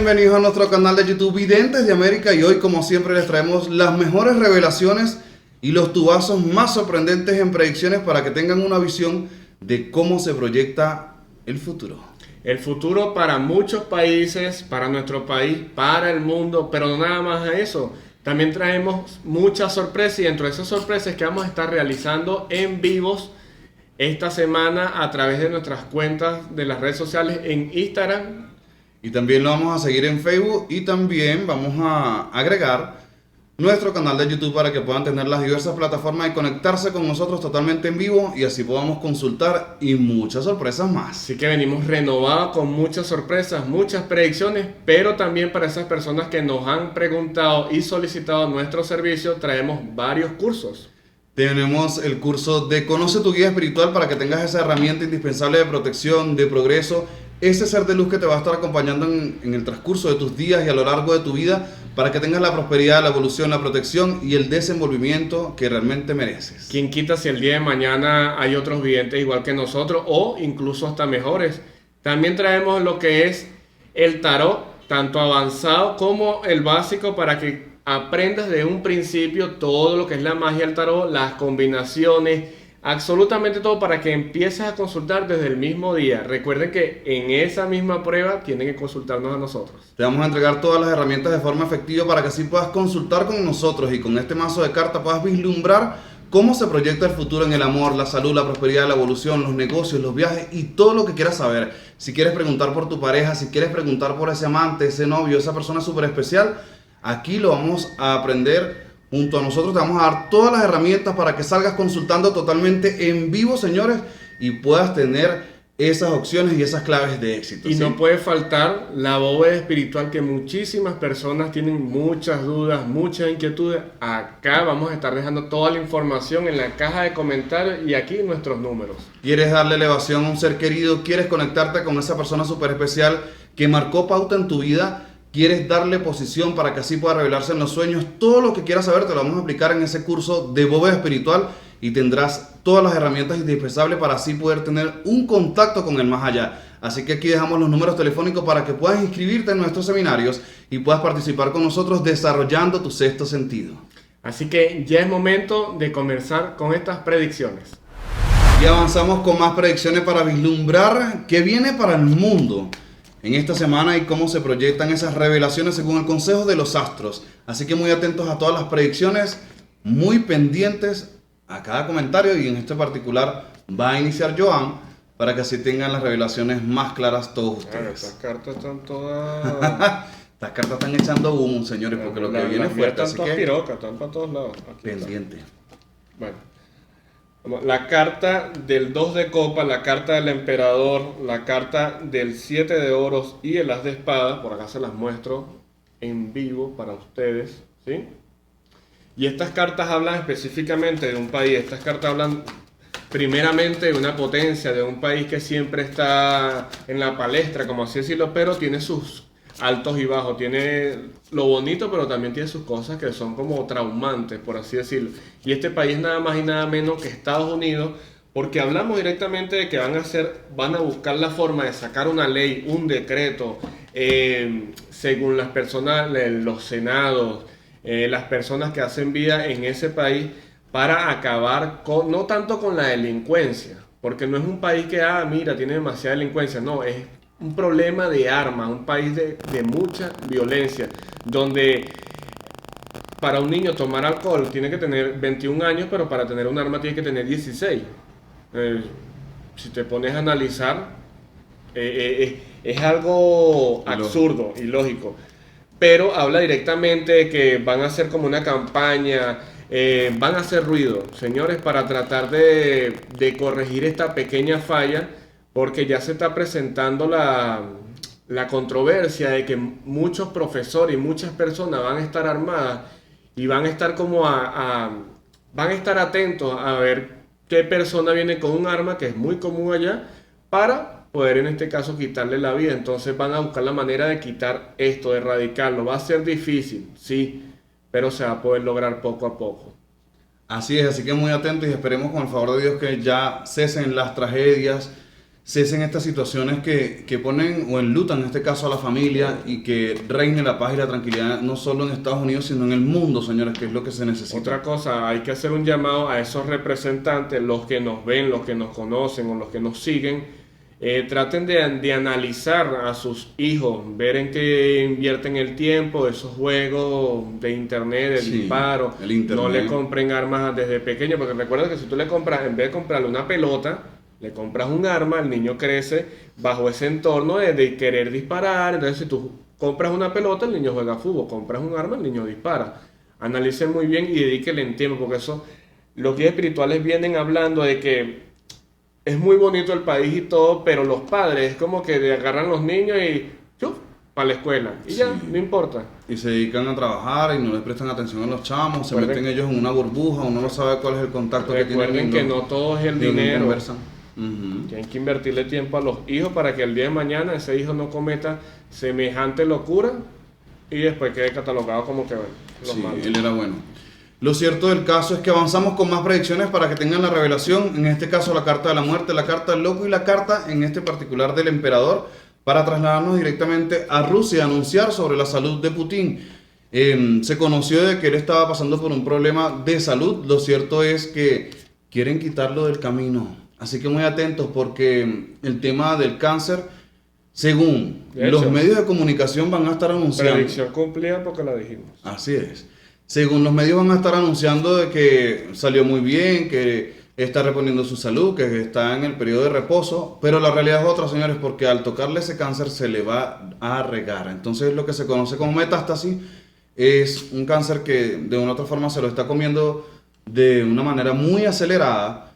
bienvenidos a nuestro canal de YouTube Videntes de América y hoy como siempre les traemos las mejores revelaciones y los tubazos más sorprendentes en predicciones para que tengan una visión de cómo se proyecta el futuro. El futuro para muchos países, para nuestro país, para el mundo, pero no nada más a eso. También traemos muchas sorpresas y dentro de esas sorpresas que vamos a estar realizando en vivos esta semana a través de nuestras cuentas de las redes sociales en Instagram. Y también lo vamos a seguir en Facebook y también vamos a agregar nuestro canal de YouTube para que puedan tener las diversas plataformas y conectarse con nosotros totalmente en vivo y así podamos consultar y muchas sorpresas más. Así que venimos renovados con muchas sorpresas, muchas predicciones, pero también para esas personas que nos han preguntado y solicitado nuestro servicio, traemos varios cursos. Tenemos el curso de Conoce tu guía espiritual para que tengas esa herramienta indispensable de protección, de progreso, ese ser de luz que te va a estar acompañando en el transcurso de tus días y a lo largo de tu vida para que tengas la prosperidad, la evolución, la protección y el desenvolvimiento que realmente mereces. ¿Quién quita si el día de mañana hay otros videntes igual que nosotros o incluso hasta mejores? También traemos lo que es el tarot, tanto avanzado como el básico para que aprendas de un principio todo lo que es la magia del tarot, las combinaciones, absolutamente todo para que empieces a consultar desde el mismo día. Recuerden que en esa misma prueba tienen que consultarnos a nosotros. Te vamos a entregar todas las herramientas de forma efectiva para que así puedas consultar con nosotros y con este mazo de cartas puedas vislumbrar cómo se proyecta el futuro en el amor, la salud, la prosperidad, la evolución, los negocios, los viajes y todo lo que quieras saber. Si quieres preguntar por tu pareja, si quieres preguntar por ese amante, ese novio, esa persona súper especial, aquí lo vamos a aprender junto a nosotros. Te vamos a dar todas las herramientas para que salgas consultando totalmente en vivo, señores, y puedas tener esas opciones y esas claves de éxito. Y ¿sí? no puede faltar la bóveda espiritual que muchísimas personas tienen muchas dudas, muchas inquietudes. Acá vamos a estar dejando toda la información en la caja de comentarios y aquí nuestros números. ¿Quieres darle elevación a un ser querido? ¿Quieres conectarte con esa persona súper especial que marcó pauta en tu vida? ¿Quieres darle posición para que así pueda revelarse en los sueños? Todo lo que quieras saber te lo vamos a aplicar en ese curso de bóveda espiritual y tendrás todas las herramientas indispensables para así poder tener un contacto con el más allá. Así que aquí dejamos los números telefónicos para que puedas inscribirte en nuestros seminarios y puedas participar con nosotros desarrollando tu sexto sentido. Así que ya es momento de comenzar con estas predicciones. Y avanzamos con más predicciones para vislumbrar qué viene para el mundo en esta semana y cómo se proyectan esas revelaciones según el consejo de los astros. Así que muy atentos a todas las predicciones, muy pendientes a cada comentario y en este particular va a iniciar Joan para que así tengan las revelaciones más claras todos ustedes. Estas cartas están todas... Estas cartas están echando humo, señores, porque lo que viene es fuerte, así que pirocas, están para todos lados. Aquí pendiente. está. Bueno, la carta del 2 de copa, la carta del emperador, la carta del 7 de oros y el as de espadas, por acá se las muestro en vivo para ustedes, ¿sí? Y estas cartas hablan específicamente de un país, estas cartas hablan primeramente de una potencia, de un país que siempre está en la palestra, como así decirlo, pero tiene sus altos y bajos, tiene lo bonito, pero también tiene sus cosas que son como traumantes, por así decirlo. Y este país nada más y nada menos que Estados Unidos, porque hablamos directamente de que van a buscar la forma de sacar una ley, un decreto, según las personas, los senados, las personas que hacen vida en ese país, para acabar con, no tanto con la delincuencia, porque no es un país que, mira, tiene demasiada delincuencia, no, es un problema de armas, un país de mucha violencia, donde para un niño tomar alcohol tiene que tener 21 años, pero para tener un arma tiene que tener 16. Si te pones a analizar, es algo absurdo, ilógico. Pero habla directamente de que van a hacer como una campaña, van a hacer ruido, señores, para tratar de corregir esta pequeña falla, porque ya se está presentando la controversia de que muchos profesores y muchas personas van a estar armadas y van a estar van a estar atentos a ver qué persona viene con un arma, que es muy común allá, para poder en este caso quitarle la vida. Entonces van a buscar la manera de quitar esto, de erradicarlo. Va a ser difícil, sí, pero se va a poder lograr poco a poco. Así es, así que muy atentos y esperemos con el favor de Dios que ya cesen las tragedias, cesen estas situaciones que ponen o enlutan en este caso a la familia y que reine la paz y la tranquilidad no solo en Estados Unidos sino en el mundo, señores, que es lo que se necesita. Otra cosa, hay que hacer un llamado a esos representantes, los que nos ven, los que nos conocen o los que nos siguen, traten de analizar a sus hijos, ver en qué invierten el tiempo, esos juegos de internet, de disparo, no le compren armas desde pequeño, porque recuerda que si tú le compras, en vez de comprarle una pelota, le compras un arma, el niño crece bajo ese entorno de querer disparar. Entonces si tú compras una pelota, el niño juega fútbol, compras un arma, el niño dispara. Analicen muy bien y dedíquenle tiempo, porque eso, los guías espirituales vienen hablando de que es muy bonito el país y todo, pero los padres es como que agarran los niños y ¡chuf! Para la escuela y ya, no importa. Y se dedican a trabajar y no les prestan atención a los chamos, se meten ellos en una burbuja, uno no sabe cuál es el contacto que tienen. Recuerden que no todo es el dinero. Uh-huh. Tienen que invertirle tiempo a los hijos para que el día de mañana ese hijo no cometa semejante locura y después quede catalogado como que los malos. Él era bueno. Lo cierto del caso es que avanzamos con más predicciones para que tengan la revelación, en este caso la carta de la muerte, la carta del loco y la carta en este particular del emperador, para trasladarnos directamente a Rusia y anunciar sobre la salud de Putin. Se conoció de que él estaba pasando por un problema de salud. Lo cierto es que quieren quitarlo del camino. Así que muy atentos porque el tema del cáncer, según los medios de comunicación van a estar anunciando... Predicción cumplida porque la dijimos. Así es. Según los medios van a estar anunciando de que salió muy bien, que está reponiendo su salud, que está en el periodo de reposo, pero la realidad es otra, señores, porque al tocarle ese cáncer se le va a regar. Entonces lo que se conoce como metástasis es un cáncer que de una u otra forma se lo está comiendo de una manera muy acelerada.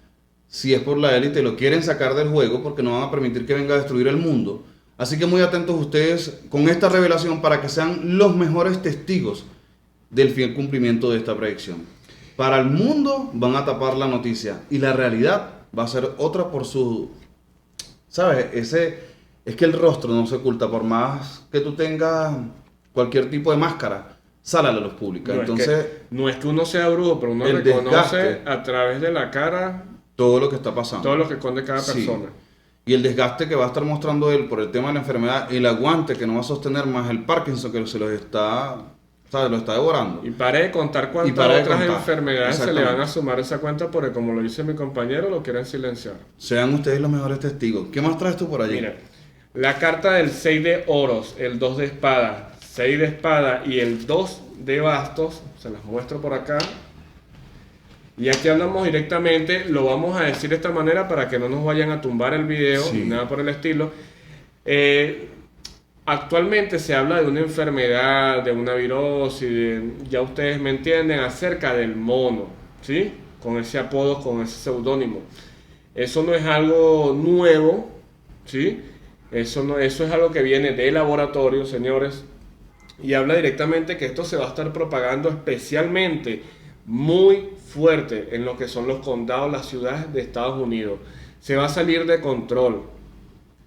Si es por la élite, lo quieren sacar del juego porque no van a permitir que venga a destruir el mundo. Así que muy atentos ustedes con esta revelación para que sean los mejores testigos del fiel cumplimiento de esta predicción. Para el mundo van a tapar la noticia y la realidad va a ser otra por su... ¿Sabes? Es que el rostro no se oculta, por más que tú tengas cualquier tipo de máscara, sale a la luz pública. Entonces, no es que uno sea brujo, pero uno reconoce a través de la cara todo lo que está pasando. Todo lo que esconde cada persona. Y el desgaste que va a estar mostrando él por el tema de la enfermedad, el aguante que no va a sostener, más el Parkinson que se los está, ¿sabes? Lo está devorando. Y pare de contar cuántas otras enfermedades se le van a sumar a esa cuenta, porque como lo dice mi compañero, lo quieren silenciar. Sean ustedes los mejores testigos. ¿Qué más traes tú por allí? Mira, la carta del 6 de oros, el 2 de espada, 6 de espada y el 2 de bastos, se las muestro por acá. Y aquí hablamos directamente, lo vamos a decir de esta manera para que no nos vayan a tumbar el video, ni nada por el estilo. Actualmente se habla de una enfermedad, de una virosis, ya ustedes me entienden, acerca del mono, ¿sí? Con ese apodo, con ese seudónimo. Eso no es algo nuevo, ¿sí? Eso es algo que viene de laboratorio, señores. Y habla directamente que esto se va a estar propagando especialmente muy fuerte en lo que son los condados, las ciudades de Estados Unidos. Se va a salir de control.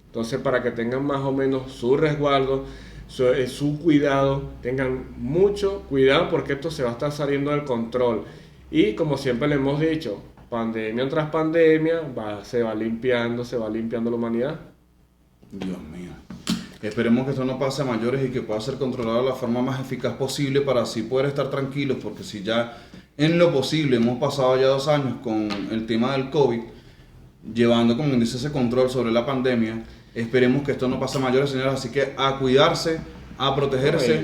Entonces, para que tengan más o menos su resguardo, su cuidado, tengan mucho cuidado porque esto se va a estar saliendo del control. Y como siempre le hemos dicho, pandemia tras pandemia, se va limpiando la humanidad. Dios mío. Esperemos que esto no pase a mayores y que pueda ser controlado de la forma más eficaz posible para así poder estar tranquilos, porque si ya en lo posible hemos pasado ya 2 años con el tema del COVID, llevando, como dice, ese control sobre la pandemia, esperemos que esto no pase a mayores, señores, así que a cuidarse, a protegerse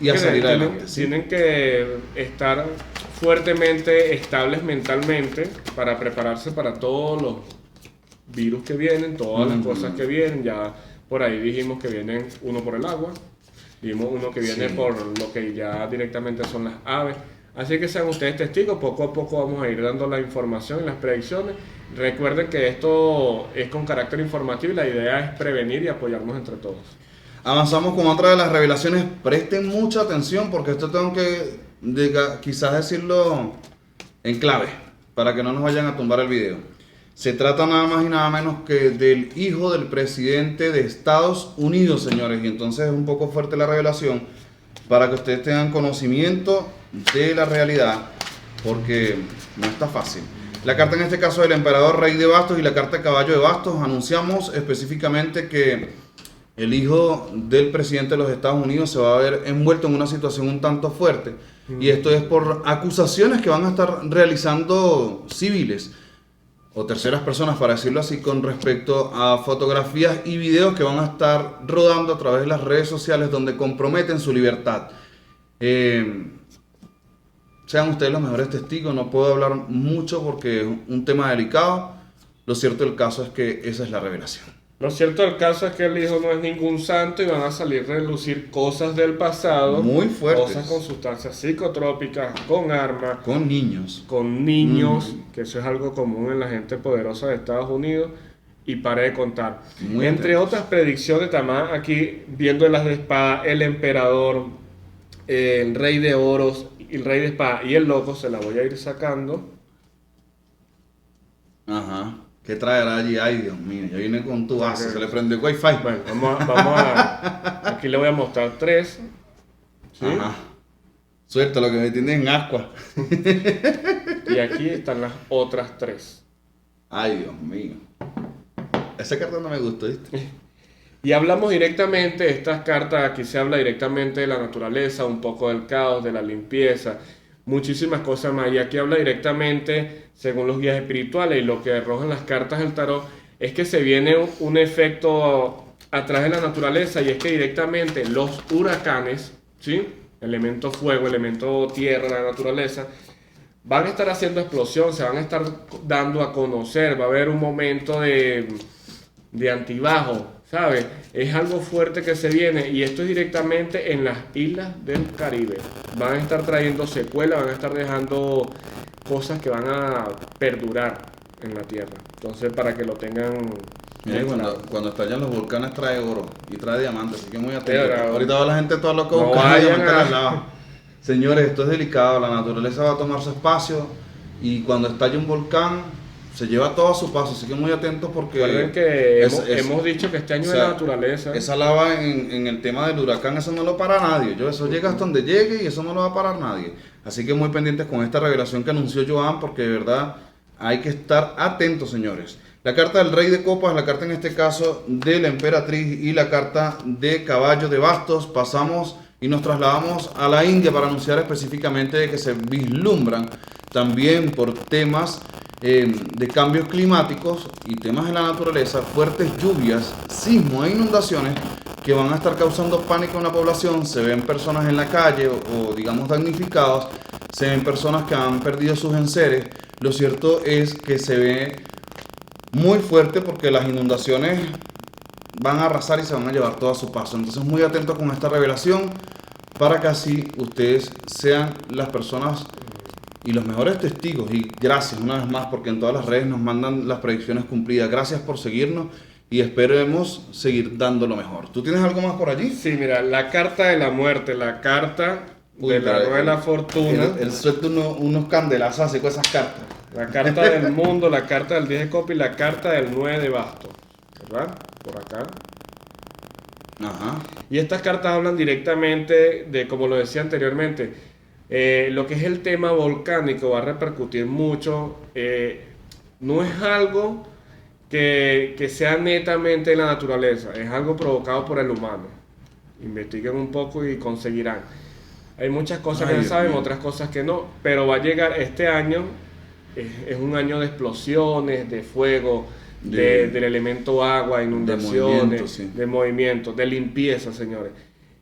y a salir adelante. Tienen que estar fuertemente estables mentalmente para prepararse para todos los virus que vienen, todas las cosas que vienen. Ya por ahí dijimos que vienen uno por el agua, vimos uno que viene por lo que ya directamente son las aves. Así que sean ustedes testigos, poco a poco vamos a ir dando la información y las predicciones. Recuerden que esto es con carácter informativo y la idea es prevenir y apoyarnos entre todos. Avanzamos con otra de las revelaciones. Presten mucha atención porque esto tengo que quizás decirlo en clave para que no nos vayan a tumbar el video. Se trata nada más y nada menos que del hijo del presidente de Estados Unidos, señores. Y entonces es un poco fuerte la revelación para que ustedes tengan conocimiento de la realidad, porque no está fácil. La carta en este caso del emperador rey de bastos y la carta de caballo de bastos. Anunciamos específicamente que el hijo del presidente de los Estados Unidos se va a ver envuelto en una situación un tanto fuerte. Y esto es por acusaciones que van a estar realizando civiles o terceras personas, para decirlo así, con respecto a fotografías y videos que van a estar rodando a través de las redes sociales donde comprometen su libertad. Sean ustedes los mejores testigos, no puedo hablar mucho porque es un tema delicado. Lo cierto del caso es que esa es la revelación. Lo cierto del caso es que el hijo no es ningún santo y van a salir a relucir cosas del pasado. Muy fuertes. Cosas con sustancias psicotrópicas, con armas. Con niños. Con niños, que eso es algo común en la gente poderosa de Estados Unidos. Y paré de contar. Muy Entre atentos. otras predicciones, también aquí viendo las de espada, el emperador, el rey de oros, el rey de espada y el loco, se la voy a ir sacando. Ajá. ¿Qué traerá allí? Ay, Dios mío, ya viene con tu base, se le prendió el wifi. Bueno, vamos a aquí le voy a mostrar 3. ¿sí? Ajá. Suelta lo que me tiene en ascua. Y aquí están las otras 3. Ay, Dios mío. Esa carta no me gustó, ¿viste? Y hablamos directamente, estas cartas, aquí se habla directamente de la naturaleza, un poco del caos, de la limpieza, muchísimas cosas más. Y aquí habla directamente, según los guías espirituales, y lo que arrojan las cartas del tarot, es que se viene un efecto atrás de la naturaleza, y es que directamente los huracanes, ¿sí? Elemento fuego, elemento tierra, la naturaleza, van a estar haciendo explosión, se van a estar dando a conocer, va a haber un momento de antibajo, ¿sabes? Es algo fuerte que se viene, y esto es directamente en las islas del Caribe. Van a estar trayendo secuelas, van a estar dejando cosas que van a perdurar en la tierra. Entonces, para que lo tengan Mire, bien claro. cuando estallan los volcanes trae oro y trae diamantes, así que muy atento. Pero, ahorita va la gente toda loca no buscando vayan diamantes en a- las lavas. Señores, esto es delicado, la naturaleza va a tomar su espacio y cuando estalle un volcán se lleva todo a su paso, así que muy atentos porque Recuerden que es- hemos dicho que este año o es sea, la naturaleza. esa lava en el tema del huracán, eso no lo para nadie. Eso llega hasta donde llegue y eso no lo va a parar nadie. Así que muy pendientes con esta revelación que anunció Joan, porque de verdad hay que estar atentos, señores. La carta del Rey de Copas, la carta en este caso de la Emperatriz y la carta de Caballo de Bastos. Pasamos y nos trasladamos a la India para anunciar específicamente de que se vislumbran también por temas de cambios climáticos y temas de la naturaleza, fuertes lluvias, sismos e inundaciones que van a estar causando pánico en la población. Se ven personas en la calle o digamos damnificados, se ven personas que han perdido sus enseres. Lo cierto es que se ve muy fuerte porque las inundaciones van a arrasar y se van a llevar todo a su paso. Entonces muy atentos con esta revelación para que así ustedes sean las personas y los mejores testigos. Y gracias una vez más porque en todas las redes nos mandan las predicciones cumplidas. Gracias por seguirnos y esperemos seguir dando lo mejor. ¿Tú tienes algo más por allí? Sí, mira, la carta de la muerte, la carta Uy, de la pero rueda de la fortuna, Él suelta unos candelazos así con esas cartas. la carta del mundo, la carta del 10 de copa y la carta del 9 de bastos, ¿verdad? Por acá. Ajá. Y estas cartas hablan directamente de, como lo decía anteriormente, lo que es el tema volcánico va a repercutir mucho. No es algo que sea netamente de la naturaleza, es algo provocado por el humano. Investiguen un poco y conseguirán. Hay muchas cosas que Ay, se Dios saben, mío. otras cosas que no, pero va a llegar este año, es un año de explosiones, de fuego, del elemento agua, inundaciones, de movimiento, de limpieza, señores.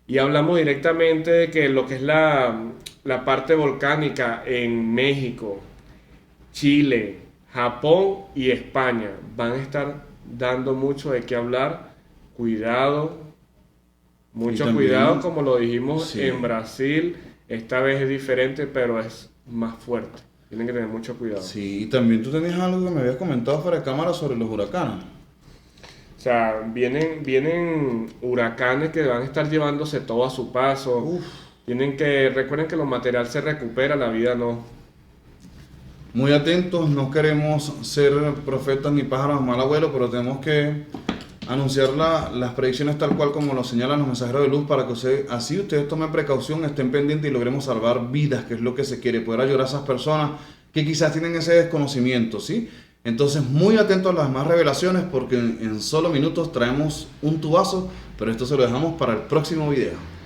Y hablamos directamente de que lo que es la parte volcánica en México, Chile, Japón y España van a estar dando mucho de qué hablar. Cuidado, mucho también, cuidado, como lo dijimos sí. en Brasil. Esta vez es diferente, pero es más fuerte. Tienen que tener mucho cuidado. Sí, y también tú tenías algo que me habías comentado fuera de cámara sobre los huracanes. O sea, vienen huracanes que van a estar llevándose todo a su paso. Uf. Recuerden que lo material se recupera, la vida no. Muy atentos, no queremos ser profetas ni pájaros mal abuelo, pero tenemos que anunciar las predicciones tal cual como lo señalan los mensajeros de luz para que ustedes tomen precaución, estén pendientes y logremos salvar vidas, que es lo que se quiere, poder ayudar a esas personas que quizás tienen ese desconocimiento, ¿sí? Entonces, muy atentos a las más revelaciones porque en solo minutos traemos un tubazo, pero esto se lo dejamos para el próximo video.